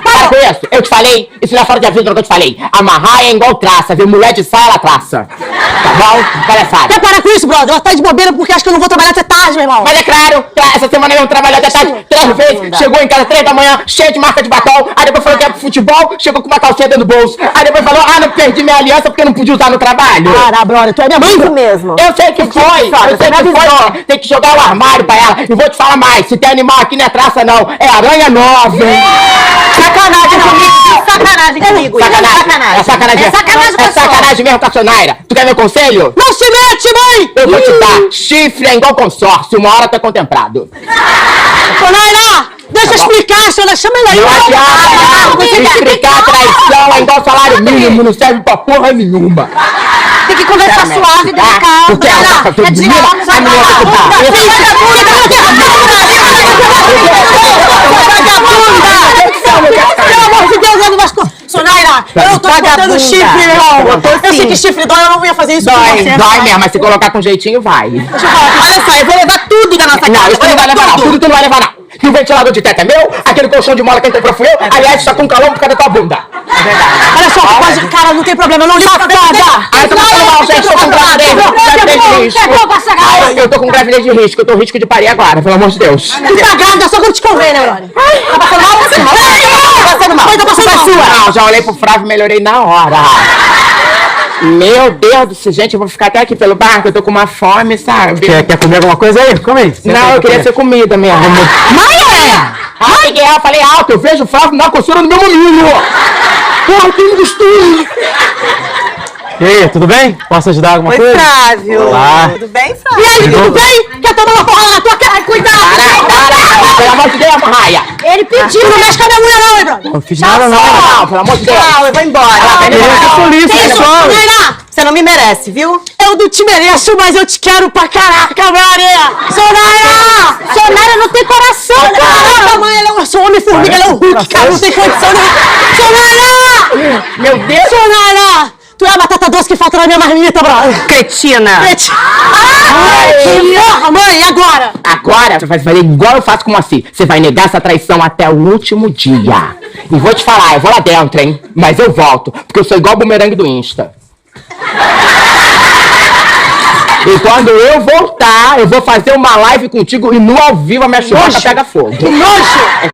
Para com isso. Eu te falei, isso não é fora de aviso, não que eu te falei. Amarrar é igual traça, viu? Mulher de saia, ela traça. Tá bom? Palhaçada. Quer parar com isso, brother? Ela tá de bobeira porque acha que eu não vou trabalhar até tarde, meu irmão. Mas é claro, essa semana eu trabalhei até tarde 3 vezes, chegou em casa 3 da manhã, cheio de marca de batom, aí depois falou que ia pro futebol, chegou com uma calcinha dentro do bolso, aí depois falou, não perdi minha aliança porque eu não podia usar no trabalho. Para, brother, tu é minha mãe. Isso mesmo. Eu sei que foi, eu sei que foi, tem que jogar o armário pra ela, e vou te falar mais, se tem animal aqui não é traça não, é aranha nova. Sacanagem comigo, sacanagem comigo. Sacanagem. É sacanagem. É sacanagem mesmo com a Sonaira. Tu quer meu conselho? Não se mete, mãe! Eu vou te dar. Chifre é igual consórcio, uma hora tu é contemplado. Sonaira, deixa eu explicar, senhora. Chama ela aí. Não adianta explicar traição, é igual salário mínimo, não serve pra porra nenhuma. Tem que conversar suave, delicado. Porque ela tá tudo bonita, a menina tá tudo Pelo amor de Deus, eu não gosto. Sonaira, eu tô te botando chifre, irmão. Eu sei que chifre dói, eu não ia fazer isso com você. Dói mesmo, mas se colocar com jeitinho, vai. Olha só, eu vou levar tudo da nossa casa. Não, isso tu não vai levar não, tudo tu não vai levar não. E o ventilador de teto é meu, aquele colchão de mola quem comprou fui eu, aliás, só com calão por causa da tua bunda. É verdade. Olha só, quase, cara, não tem problema, eu não ligo pra nada. Aí tu não tá mal, gente, tô com gravidez de risco. Eu tô com gravidez de risco, eu tô risco de parir agora, pelo amor de Deus. Tu tá grávida só quando te convém, né, brother? Tá passando mal? Tá passando mal? Tá passando mal. Tá passando mal. Não, já olhei pro Flávio e melhorei na hora. Meu Deus do céu, gente, eu vou ficar até aqui pelo barco, eu tô com uma fome, sabe? Quer comer alguma coisa aí? Come aí. Não, eu queria ser comida mesmo. Ai, que eu falei alto, eu vejo o Flávio na coceira no meu mamilo. Porra, que gostoso. E aí, tudo bem? Posso ajudar alguma coisa? Flávio. Olá. Tudo bem, Flávio? E aí, tudo bem? Quer tomar uma porrada na tua cara? Ai, cuidado! Para, pelo amor de Deus, Raia. Ele pediu, não mexe com a minha mulher não, hein, brother? Não fiz nada, não. Não, pelo amor de Deus. Tchau, eu vou embora. Polícia, pessoal. Sonaira! Você não me merece, viu? Eu não te mereço, mas eu te quero pra caraca, Maria! Sonaira! Sonaira não tem coração, caraca, mãe! Eu sou homem-formiga, ele é um Hulk, cara, não tem condição nenhuma! Sonaira! Meu Deus. Sonaira! Tu é a batata doce que falta na minha marmita, brother! Cretina. Ai, porra, mãe, e agora? Agora você vai fazer igual eu faço com você. Você vai negar essa traição até o último dia. E vou te falar, eu vou lá dentro, hein? Mas eu volto, porque eu sou igual o bumerangue do Insta. E quando eu voltar, eu vou fazer uma live contigo e no ao vivo a minha churrasca pega fogo. Que nojo!